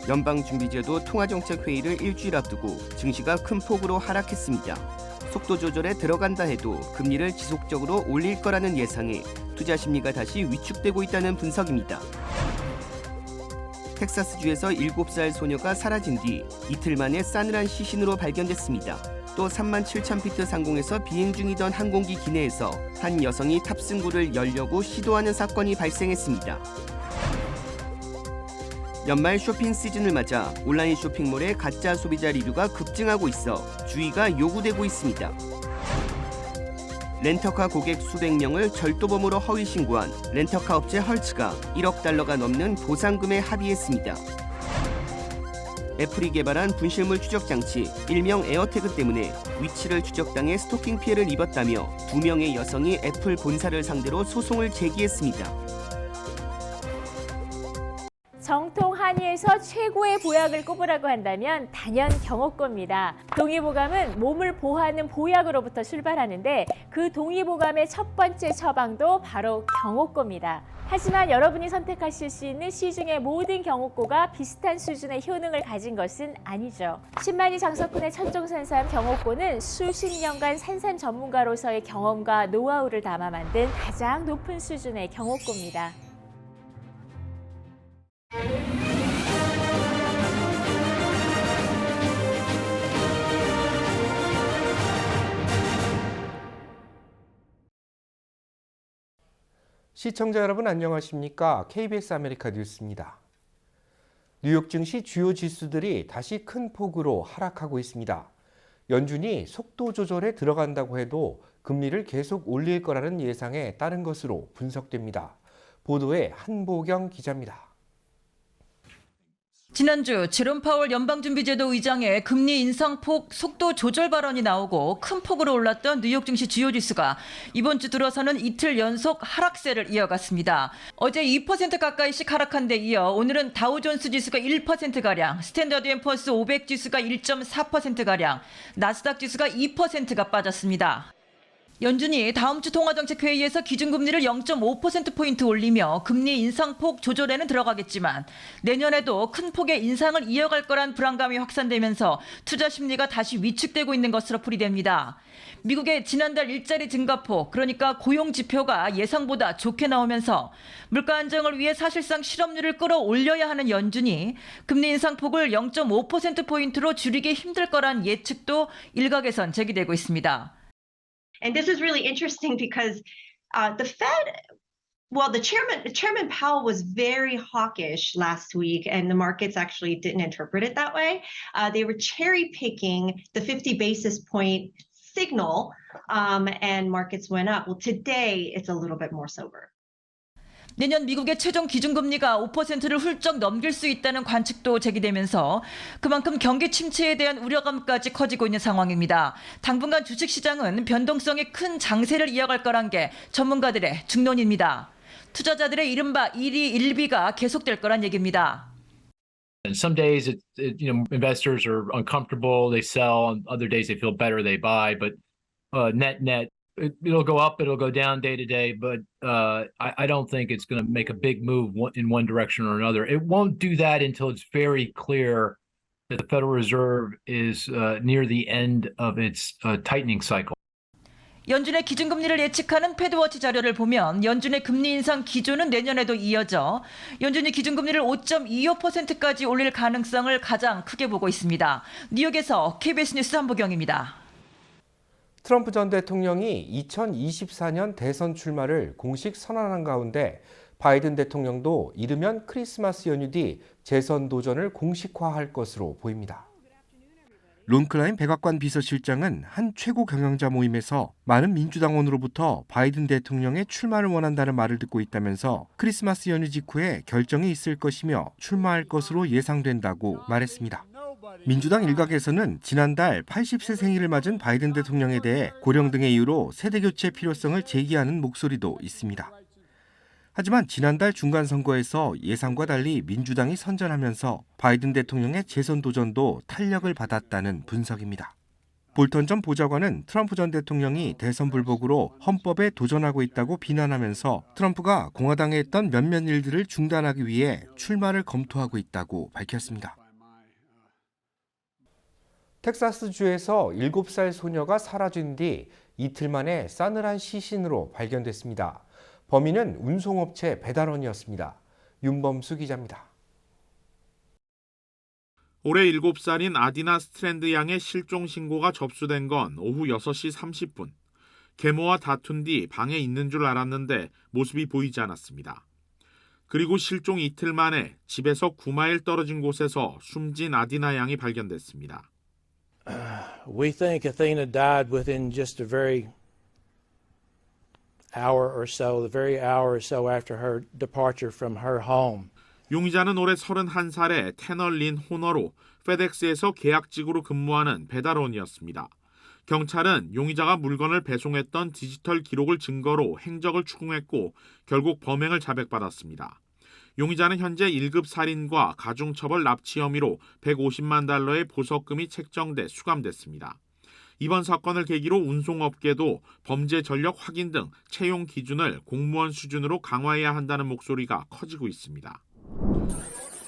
연방준비제도 통화정책회의를 일주일 앞두고 증시가 큰 폭으로 하락했습니다. 속도 조절에 들어간다 해도 금리를 지속적으로 올릴 거라는 예상에 투자 심리가 다시 위축되고 있다는 분석입니다. 텍사스주에서 7살 소녀가 사라진 뒤 이틀 만에 싸늘한 시신으로 발견됐습니다. 또 37,000피트 상공에서 비행 중이던 항공기 기내에서 한 여성이 탑승구를 열려고 시도하는 사건이 발생했습니다. 연말 쇼핑 시즌을 맞아 온라인 쇼핑몰의 가짜 소비자 리뷰가 급증하고 있어 주의가 요구되고 있습니다. 렌터카 고객 수백 명을 절도범으로 허위 신고한 렌터카 업체 헐츠가 1억 달러가 넘는 보상금에 합의했습니다. 애플이 개발한 분실물 추적 장치 일명 에어태그 때문에 위치를 추적당해 스토킹 피해를 입었다며 2명의 여성이 애플 본사를 상대로 소송을 제기했습니다. 정통 한의에서 최고의 보약을 꼽으라고 한다면 단연 경옥고입니다. 동의보감은 몸을 보호하는 보약으로부터 출발하는데 그 동의보감의 첫 번째 처방도 바로 경옥고입니다. 하지만 여러분이 선택하실 수 있는 시중의 모든 경옥고가 비슷한 수준의 효능을 가진 것은 아니죠. 10만이 장석군의 천종산삼 경옥고는 수십 년간 산삼 전문가로서의 경험과 노하우를 담아 만든 가장 높은 수준의 경옥고입니다. 시청자 여러분 안녕하십니까? KBS 아메리카 뉴스입니다. 뉴욕 증시 주요 지수들이 다시 큰 폭으로 하락하고 있습니다. 연준이 속도 조절에 들어간다고 해도 금리를 계속 올릴 거라는 예상에 따른 것으로 분석됩니다. 보도에 한보경 기자입니다. 지난주 제롬 파월 연방준비제도 의장의 금리 인상폭 속도 조절 발언이 나오고 큰 폭으로 올랐던 뉴욕 증시 주요 지수가 이번 주 들어서는 이틀 연속 하락세를 이어갔습니다. 어제 2% 가까이씩 하락한 데 이어 오늘은 다우존스 지수가 1%가량, 스탠더드 앤 푸어스 500 지수가 1.4%가량, 나스닥 지수가 2%가 빠졌습니다. 연준이 다음 주 통화정책회의에서 기준금리를 0.5%포인트 올리며 금리 인상폭 조절에는 들어가겠지만 내년에도 큰 폭의 인상을 이어갈 거란 불안감이 확산되면서 투자 심리가 다시 위축되고 있는 것으로 풀이됩니다. 미국의 지난달 일자리 증가폭, 그러니까 고용 지표가 예상보다 좋게 나오면서 물가 안정을 위해 사실상 실업률을 끌어올려야 하는 연준이 금리 인상폭을 0.5%포인트로 줄이기 힘들 거란 예측도 일각에선 제기되고 있습니다. And this is really interesting because the Fed, well, the Chairman Powell was very hawkish last week, and the markets actually didn't interpret it that way. They were cherry picking the 50 basis point signal, and markets went up. Well, today it's a little bit more sober. 내년 미국의 최종 기준금리가 5%를 훌쩍 넘길 수 있다는 관측도 제기되면서 그만큼 경기 침체에 대한 우려감까지 커지고 있는 상황입니다. 당분간 주식시장은 변동성이 큰 장세를 이어갈 거란 게 전문가들의 중론입니다. 투자자들의 이른바 1위 1비가 계속될 거란 얘기입니다. And some days, investors are uncomfortable, they sell. On other days, they feel better, they buy. But net, it'll go up, it'll go down day to day. But I don't think it's going to make a big move in one direction or another. It won't do that until it's very clear that the Federal Reserve is near the end of its tightening cycle. 연준의 기준금리를 예측하는 패드워치 자료를 보면 연준의 금리 인상 기조는 내년에도 이어져 연준이 기준금리를 5.25%까지 올릴 가능성을 가장 크게 보고 있습니다. 뉴욕에서 KBS 뉴스 한보경입니다. 트럼프 전 대통령이 2024년 대선 출마를 공식 선언한 가운데 바이든 대통령도 이르면 크리스마스 연휴 뒤 재선 도전을 공식화할 것으로 보입니다. 론 클라인 백악관 비서실장은 한 최고 경영자 모임에서 많은 민주당원으로부터 바이든 대통령의 출마를 원한다는 말을 듣고 있다면서 크리스마스 연휴 직후에 결정이 있을 것이며 출마할 것으로 예상된다고 말했습니다. 민주당 일각에서는 지난달 80세 생일을 맞은 바이든 대통령에 대해 고령 등의 이유로 세대교체 필요성을 제기하는 목소리도 있습니다. 하지만 지난달 중간선거에서 예상과 달리 민주당이 선전하면서 바이든 대통령의 재선 도전도 탄력을 받았다는 분석입니다. 볼턴 전 보좌관은 트럼프 전 대통령이 대선 불복으로 헌법에 도전하고 있다고 비난하면서 트럼프가 공화당에 했던 몇몇 일들을 중단하기 위해 출마를 검토하고 있다고 밝혔습니다. 텍사스주에서 7살 소녀가 사라진 뒤 이틀 만에 싸늘한 시신으로 발견됐습니다. 범인은 운송업체 배달원이었습니다. 윤범수 기자입니다. 올해 7살인 아디나 스트랜드 양의 실종 신고가 접수된 건 오후 6시 30분. 계모와 다툰 뒤 방에 있는 줄 알았는데 모습이 보이지 않았습니다. 그리고 실종 이틀 만에 집에서 9마일 떨어진 곳에서 숨진 아디나 양이 발견됐습니다. We think Athena died within just a very hour or so, the very hour or so after her departure from her home. 용의자는 올해 31살의 테너 린 호너로 페덱스에서 계약직으로 근무하는 배달원이었습니다. 경찰은 용의자가 물건을 배송했던 디지털 기록을 증거로 행적을 추궁했고 결국 범행을 자백받았습니다. 용의자는 현재 1급 살인과 가중처벌 납치 혐의로 150만 달러의 보석금이 책정돼 수감됐습니다. 이번 사건을 계기로 운송업계도 범죄 전력 확인 등 채용 기준을 공무원 수준으로 강화해야 한다는 목소리가 커지고 있습니다.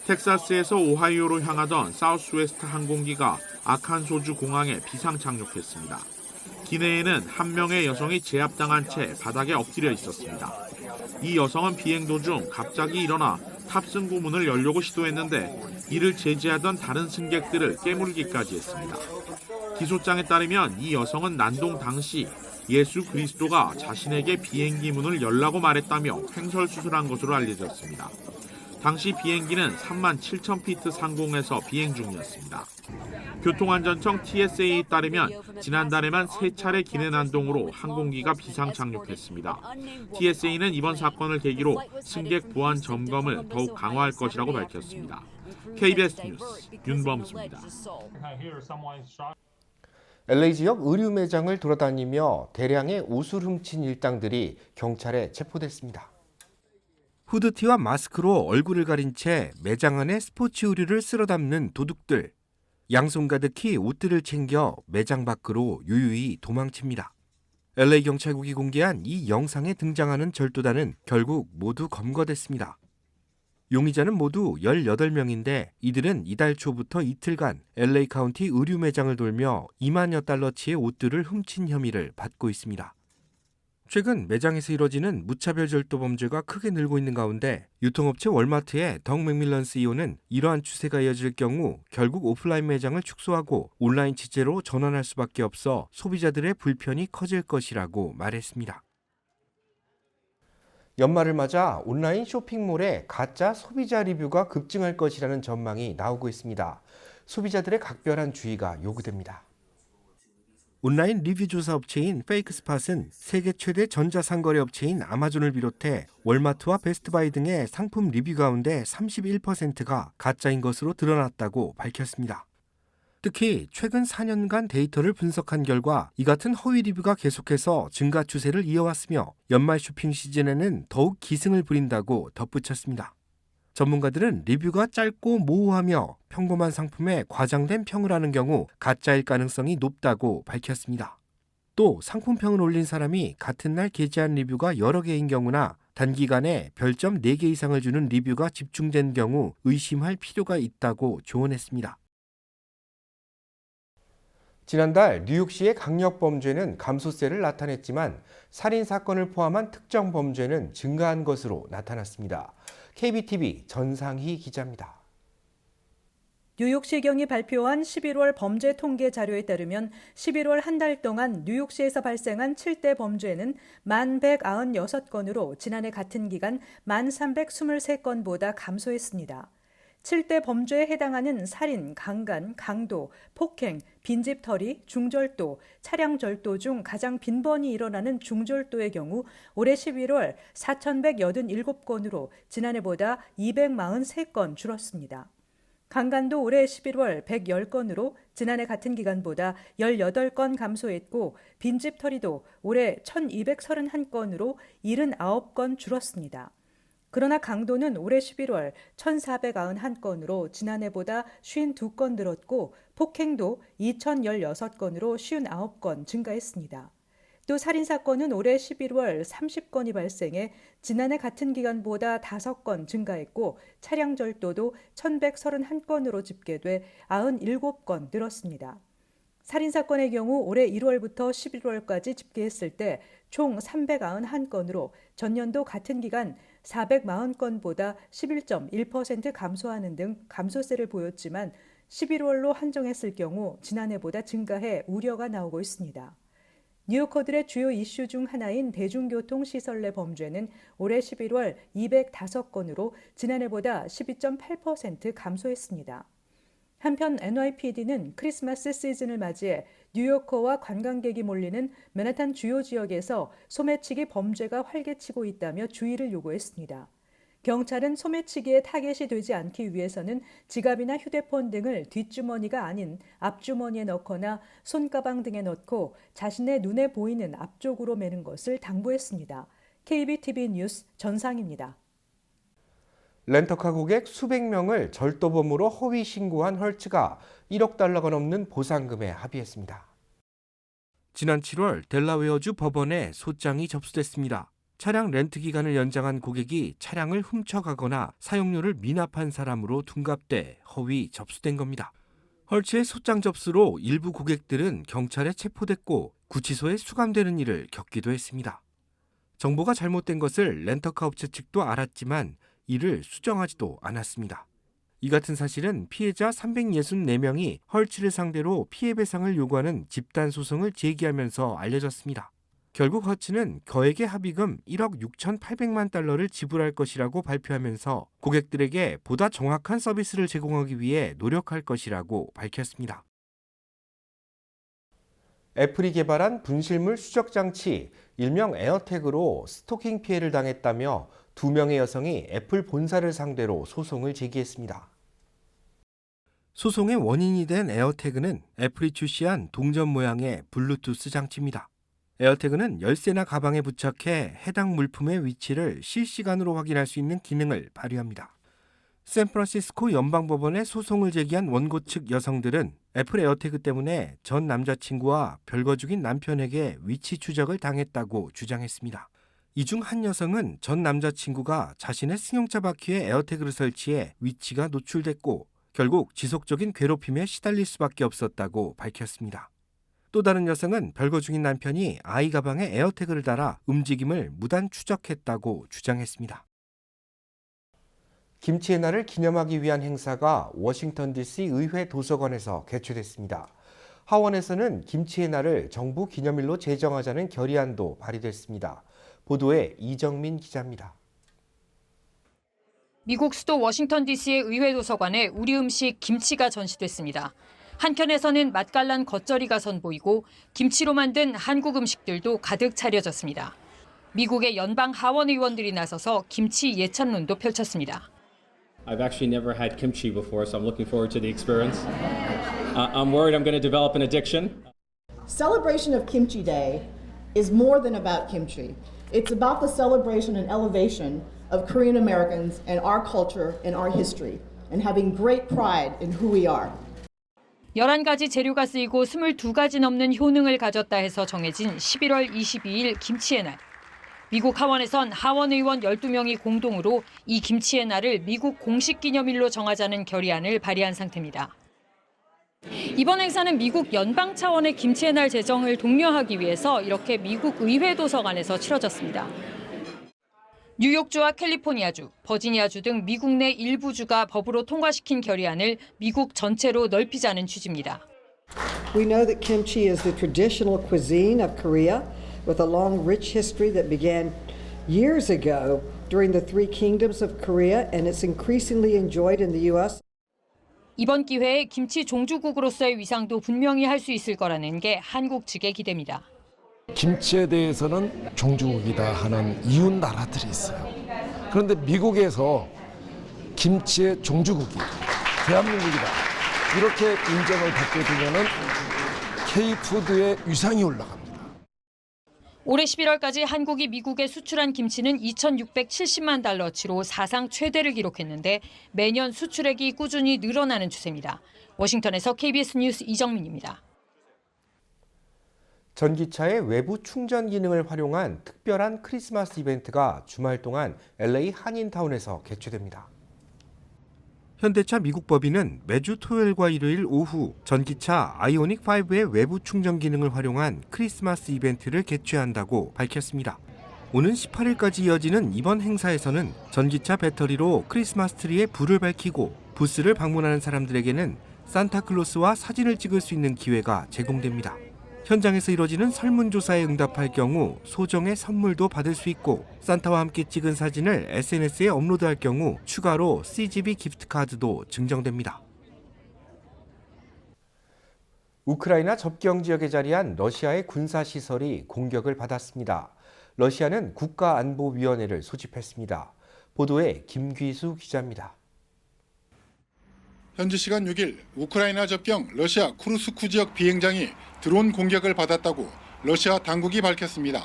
텍사스에서 오하이오로 향하던 사우스웨스트 항공기가 아칸소주 공항에 비상 착륙했습니다. 기내에는 한 명의 여성이 제압당한 채 바닥에 엎드려 있었습니다. 이 여성은 비행 도중 갑자기 일어나 탑승 고문을 열려고 시도했는데 이를 제지하던 다른 승객들을 깨물기까지 했습니다. 기소장에 따르면 이 여성은 난동 당시 예수 그리스도가 자신에게 비행기 문을 열라고 말했다며 횡설수설한 것으로 알려졌습니다. 당시 비행기는 37,000피트 상공에서 비행 중이었습니다. 교통안전청 TSA에 따르면 지난달에만 3차례 기내 난동으로 항공기가 비상 착륙했습니다. TSA는 이번 사건을 계기로 승객 보안 점검을 더욱 강화할 것이라고 밝혔습니다. KBS 뉴스 윤범수입니다. LA 지역 의류 매장을 돌아다니며 대량의 옷을 훔친 일당들이 경찰에 체포됐습니다. 후드티와 마스크로 얼굴을 가린 채 매장 안에 스포츠 의류를 쓸어 담는 도둑들. 양손 가득히 옷들을 챙겨 매장 밖으로 유유히 도망칩니다. LA 경찰국이 공개한 이 영상에 등장하는 절도단은 결국 모두 검거됐습니다. 용의자는 모두 18명인데 이들은 이달 초부터 이틀간 LA 카운티 의류 매장을 돌며 2만여 달러치의 옷들을 훔친 혐의를 받고 있습니다. 최근 매장에서 이뤄지는 무차별 절도 범죄가 크게 늘고 있는 가운데 유통업체 월마트의 덕 맥밀런 CEO는 이러한 추세가 이어질 경우 결국 오프라인 매장을 축소하고 온라인 취재로 전환할 수밖에 없어 소비자들의 불편이 커질 것이라고 말했습니다. 연말을 맞아 온라인 쇼핑몰에 가짜 소비자 리뷰가 급증할 것이라는 전망이 나오고 있습니다. 소비자들의 각별한 주의가 요구됩니다. 온라인 리뷰 조사 업체인 페이크스팟은 세계 최대 전자상거래 업체인 아마존을 비롯해 월마트와 베스트바이 등의 상품 리뷰 가운데 31%가 가짜인 것으로 드러났다고 밝혔습니다. 특히 최근 4년간 데이터를 분석한 결과 이 같은 허위 리뷰가 계속해서 증가 추세를 이어왔으며 연말 쇼핑 시즌에는 더욱 기승을 부린다고 덧붙였습니다. 전문가들은 리뷰가 짧고 모호하며 평범한 상품에 과장된 평을 하는 경우 가짜일 가능성이 높다고 밝혔습니다. 또 상품평을 올린 사람이 같은 날 게재한 리뷰가 여러 개인 경우나 단기간에 별점 4개 이상을 주는 리뷰가 집중된 경우 의심할 필요가 있다고 조언했습니다. 지난달 뉴욕시의 강력범죄는 감소세를 나타냈지만 살인사건을 포함한 특정 범죄는 증가한 것으로 나타났습니다. KBTV 전상희 기자입니다. 뉴욕시경이 발표한 11월 범죄 통계 자료에 따르면 11월 한 달 동안 뉴욕시에서 발생한 7대 범죄는 1,196건으로 지난해 같은 기간 1,323건보다 감소했습니다. 7대 범죄에 해당하는 살인, 강간, 강도, 폭행, 빈집털이, 중절도, 차량 절도 중 가장 빈번히 일어나는 중절도의 경우 올해 11월 4,187건으로 지난해보다 243건 줄었습니다. 강간도 올해 11월 110건으로 지난해 같은 기간보다 18건 감소했고 빈집털이도 올해 1,231건으로 79건 줄었습니다. 그러나 강도는 올해 11월 1,491건으로 지난해보다 52건 늘었고 폭행도 2,016건으로 59건 증가했습니다. 또 살인사건은 올해 11월 30건이 발생해 지난해 같은 기간보다 5건 증가했고 차량 절도도 1,131건으로 집계돼 97건 늘었습니다. 살인사건의 경우 올해 1월부터 11월까지 집계했을 때 총 391건으로 전년도 같은 기간 440건보다 11.1% 감소하는 등 감소세를 보였지만 11월로 한정했을 경우 지난해보다 증가해 우려가 나오고 있습니다. 뉴요커들의 주요 이슈 중 하나인 대중교통시설 내 범죄는 올해 11월 205건으로 지난해보다 12.8% 감소했습니다. 한편 NYPD는 크리스마스 시즌을 맞이해 뉴요커와 관광객이 몰리는 맨하탄 주요 지역에서 소매치기 범죄가 활개치고 있다며 주의를 요구했습니다. 경찰은 소매치기의 타겟이 되지 않기 위해서는 지갑이나 휴대폰 등을 뒷주머니가 아닌 앞주머니에 넣거나 손가방 등에 넣고 자신의 눈에 보이는 앞쪽으로 매는 것을 당부했습니다. KBTV 뉴스 전상입니다. 렌터카 고객 수백 명을 절도범으로 허위 신고한 헐츠가 1억 달러가 넘는 보상금에 합의했습니다. 지난 7월 델라웨어주 법원에 소장이 접수됐습니다. 차량 렌트 기간을 연장한 고객이 차량을 훔쳐가거나 사용료를 미납한 사람으로 둔갑돼 허위 접수된 겁니다. 헐츠의 소장 접수로 일부 고객들은 경찰에 체포됐고 구치소에 수감되는 일을 겪기도 했습니다. 정보가 잘못된 것을 렌터카 업체 측도 알았지만 이를 수정하지도 않았습니다. 이 같은 사실은 피해자 364명이 헐츠를 상대로 피해배상을 요구하는 집단소송을 제기하면서 알려졌습니다. 결국 헐츠는 거액의 합의금 1억 6,800만 달러를 지불할 것이라고 발표하면서 고객들에게 보다 정확한 서비스를 제공하기 위해 노력할 것이라고 밝혔습니다. 애플이 개발한 분실물 수적 장치, 일명 에어태그로 스토킹 피해를 당했다며 2명의 여성이 애플 본사를 상대로 소송을 제기했습니다. 소송의 원인이 된 에어태그는 애플이 출시한 동전 모양의 블루투스 장치입니다. 에어태그는 열쇠나 가방에 부착해 해당 물품의 위치를 실시간으로 확인할 수 있는 기능을 발휘합니다. 샌프란시스코 연방법원에 소송을 제기한 원고 측 여성들은 애플 에어태그 때문에 전 남자친구와 별거 중인 남편에게 위치 추적을 당했다고 주장했습니다. 이 중 한 여성은 전 남자친구가 자신의 승용차 바퀴에 에어태그를 설치해 위치가 노출됐고 결국 지속적인 괴롭힘에 시달릴 수밖에 없었다고 밝혔습니다. 또 다른 여성은 별거 중인 남편이 아이 가방에 에어태그를 달아 움직임을 무단 추적했다고 주장했습니다. 김치의 날을 기념하기 위한 행사가 워싱턴 DC 의회 도서관에서 개최됐습니다. 하원에서는 김치의 날을 정부 기념일로 제정하자는 결의안도 발의됐습니다. 보도에 이정민 기자입니다. 미국 수도 워싱턴 DC의 의회 도서관에 우리 음식 김치가 전시됐습니다. 한켠에서는 맛깔난 겉절이가 선보이고 김치로 만든 한국 음식들도 가득 차려졌습니다. 미국의 연방 하원 의원들이 나서서 김치 예찬론도 펼쳤습니다. I've actually never had kimchi before, so I'm looking forward to the experience. I'm worried I'm going to develop an addiction. Celebration of Kimchi Day is more than about kimchi. It's about the celebration and elevation of Korean Americans and our culture and our history, and having great pride in who we are. 11가지 재료가 쓰이고 22가지 넘는 효능을 가졌다 해서 정해진 11월 22일 김치의 날. 미국 하원에선 하원 의원 12명이 공동으로 이 김치의 날을 미국 공식 기념일로 정하자는 결의안을 발의한 상태입니다. 이번 행사는 미국 연방 차원의 김치의 날 제정을 독려하기 위해서 이렇게 미국 의회 도서관에서 치러졌습니다. 뉴욕주와 캘리포니아주, 버지니아주 등 미국 내 일부 주가 법으로 통과시킨 결의안을 미국 전체로 넓히자는 취지입니다. We know that kimchi is the traditional cuisine of Korea with a long rich history that began years ago during the Three Kingdoms of Korea and it's increasingly enjoyed in the US. 이번 기회에 김치 종주국으로서의 위상도 분명히 할 수 있을 거라는 게 한국 측의 기대입니다. 김치에 대해서는 종주국이다 하는 이웃 나라들이 있어요. 그런데 미국에서 김치의 종주국이 대한민국이다. 이렇게 인정을 받게 되면은 K푸드의 위상이 올라갑니다. 올해 11월까지 한국이 미국에 수출한 김치는 2,670만 달러치로 사상 최대를 기록했는데 매년 수출액이 꾸준히 늘어나는 추세입니다. 워싱턴에서 KBS 뉴스 이정민입니다. 전기차의 외부 충전 기능을 활용한 특별한 크리스마스 이벤트가 주말 동안 LA 한인타운에서 개최됩니다. 현대차 미국 법인은 매주 토요일과 일요일 오후 전기차 아이오닉5의 외부 충전 기능을 활용한 크리스마스 이벤트를 개최한다고 밝혔습니다. 오는 18일까지 이어지는 이번 행사에서는 전기차 배터리로 크리스마스 트리에 불을 밝히고 부스를 방문하는 사람들에게는 산타클로스와 사진을 찍을 수 있는 기회가 제공됩니다. 현장에서 이뤄지는 설문조사에 응답할 경우 소정의 선물도 받을 수 있고 산타와 함께 찍은 사진을 SNS에 업로드할 경우 추가로 CGV 기프트카드도 증정됩니다. 우크라이나 접경 지역에 자리한 러시아의 군사시설이 공격을 받았습니다. 러시아는 국가안보위원회를 소집했습니다. 보도에 김귀수 기자입니다. 현지 시간 6일 우크라이나 접경 러시아 쿠르스크 지역 비행장이 드론 공격을 받았다고 러시아 당국이 밝혔습니다.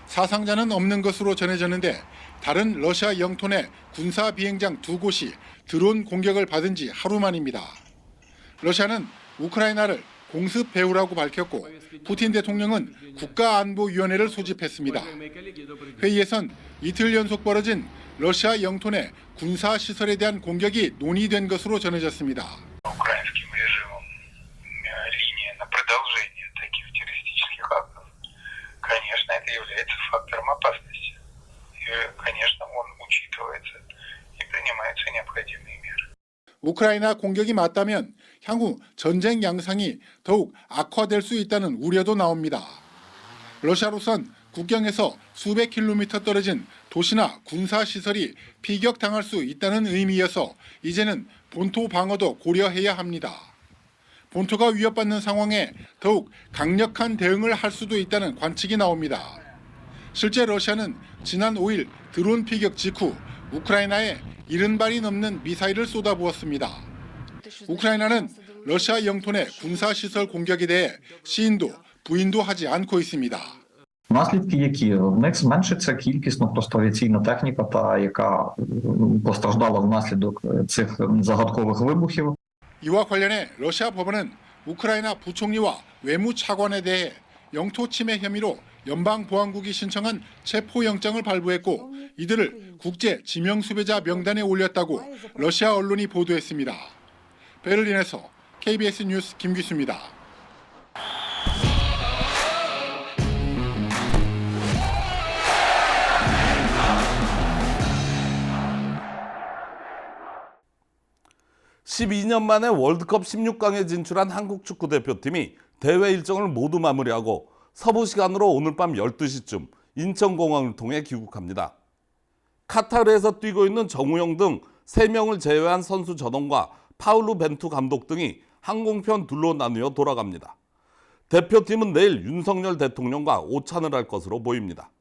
사상자는 없는 것으로 전해졌는데 다른 러시아 영토 내 군사 비행장 2곳이 드론 공격을 받은 지 하루 만입니다. 러시아는 우크라이나를 공습 배후라고 밝혔고 푸틴 대통령은 국가안보위원회를 소집했습니다. 회의에선 이틀 연속 벌어진 러시아 영토 내 군사시설에 대한 공격이 논의된 것으로 전해졌습니다. 우크라이나 공격이 맞다면 향후 전쟁 양상이 더욱 악화될 수 있다는 우려도 나옵니다. 러시아로선 국경에서 수백 킬로미터 떨어진 도시나 군사시설이 피격당할 수 있다는 의미여서 이제는 본토 방어도 고려해야 합니다. 본토가 위협받는 상황에 더욱 강력한 대응을 할 수도 있다는 관측이 나옵니다. 실제 러시아는 지난 5일 드론 피격 직후 우크라이나에 70발이 넘는 미사일을 쏟아부었습니다. 우크라이나는 러시아 영토 내 군사시설 공격에 대해 시인도 부인도 하지 않고 있습니다. Наслідки які? В них зменшиться кількість просто авіаційна техніка, та яка постраждала внаслідок цих загадкових вибухів. 이와 관련해 러시아 법원은 우크라이나 부총리와 외무차관에 대해 영토 침해 혐의로 연방보안국이 신청한 체포영장을 발부했고 이들을 국제 지명수배자 명단에 올렸다고 러시아 언론이 보도했습니다. 베를린에서 KBS 뉴스 김규수입니다. (12년) 만에 월드컵 16강에 진출한 한국 축구대표팀이 대회 일정을 모두 마무리하고 서부 시간으로 오늘 밤 12시쯤 인천공항을 통해 귀국합니다. 카타르에서 뛰고 있는 정우영 등 3명을 제외한 선수 전원과 파울루 벤투 감독 등이 항공편 둘로 나누어 돌아갑니다. 대표팀은 내일 윤석열 대통령과 오찬을 할 것으로 보입니다.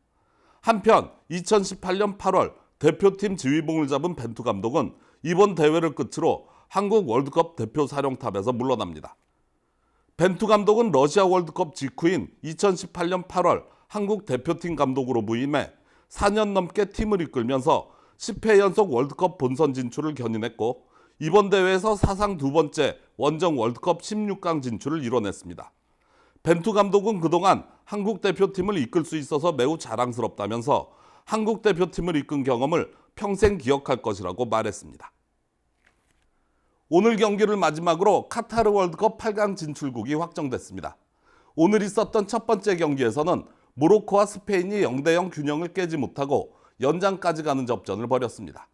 한편 2018년 8월 대표팀 지휘봉을 잡은 벤투 감독은 이번 대회를 끝으로 한국 월드컵 대표 사령탑에서 물러납니다. 벤투 감독은 러시아 월드컵 직후인 2018년 8월 한국 대표팀 감독으로 부임해 4년 넘게 팀을 이끌면서 10회 연속 월드컵 본선 진출을 견인했고 이번 대회에서 사상 2번째 원정 월드컵 16강 진출을 이뤄냈습니다. 벤투 감독은 그동안 한국 대표팀을 이끌 수 있어서 매우 자랑스럽다면서 한국 대표팀을 이끈 경험을 평생 기억할 것이라고 말했습니다. 오늘 경기를 마지막으로 카타르 월드컵 8강 진출국이 확정됐습니다. 오늘 있었던 첫 번째 경기에서는 모로코와 스페인이 0대0 균형을 깨지 못하고 연장까지 가는 접전을 벌였습니다.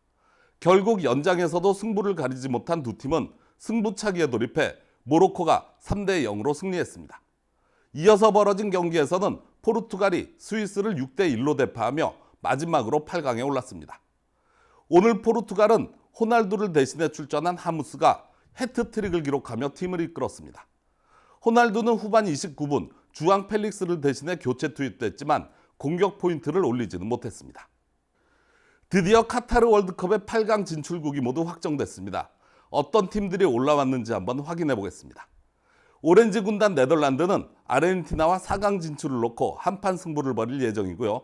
결국 연장에서도 승부를 가리지 못한 두 팀은 승부차기에 돌입해 모로코가 3대0으로 승리했습니다. 이어서 벌어진 경기에서는 포르투갈이 스위스를 6대1로 대파하며 마지막으로 8강에 올랐습니다. 오늘 포르투갈은 호날두를 대신해 출전한 하무스가 해트트릭을 기록하며 팀을 이끌었습니다. 호날두는 후반 29분 주앙 펠릭스를 대신해 교체 투입됐지만 공격 포인트를 올리지는 못했습니다. 드디어 카타르 월드컵의 8강 진출국이 모두 확정됐습니다. 어떤 팀들이 올라왔는지 한번 확인해 보겠습니다. 오렌지 군단 네덜란드는 아르헨티나와 4강 진출을 놓고 한판 승부를 벌일 예정이고요.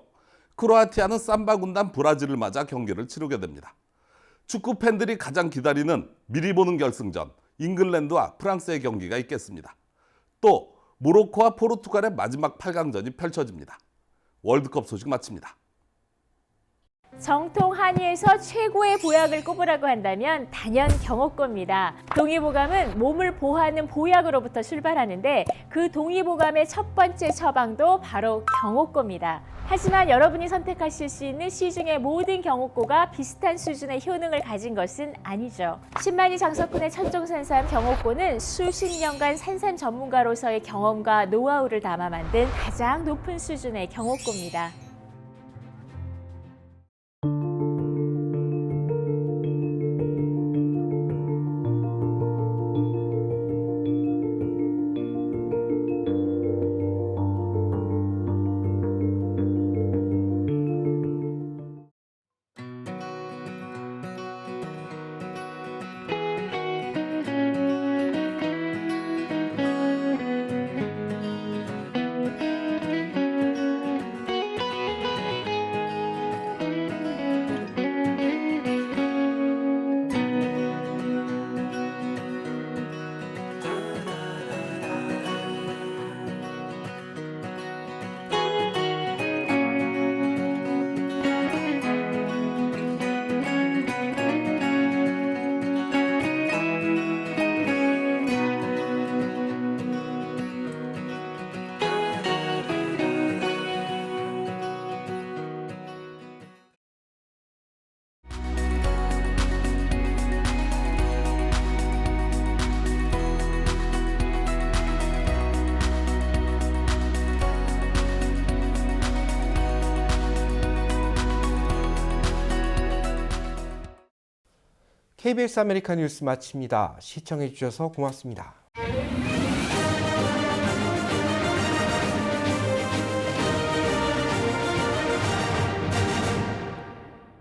크로아티아는 삼바 군단 브라질을 맞아 경기를 치르게 됩니다. 축구 팬들이 가장 기다리는 미리 보는 결승전, 잉글랜드와 프랑스의 경기가 있겠습니다. 또 모로코와 포르투갈의 마지막 8강전이 펼쳐집니다. 월드컵 소식 마칩니다. 정통 한의에서 최고의 보약을 꼽으라고 한다면 단연 경옥고입니다. 동의보감은 몸을 보호하는 보약으로부터 출발하는데 그 동의보감의 첫 번째 처방도 바로 경옥고입니다. 하지만 여러분이 선택하실 수 있는 시중의 모든 경옥고가 비슷한 수준의 효능을 가진 것은 아니죠. 10만이 장석군의 천종산삼 경옥고는 수십 년간 산삼 전문가로서의 경험과 노하우를 담아 만든 가장 높은 수준의 경옥고입니다. KBS 아메리카 뉴스 마칩니다. 시청해 주셔서 고맙습니다.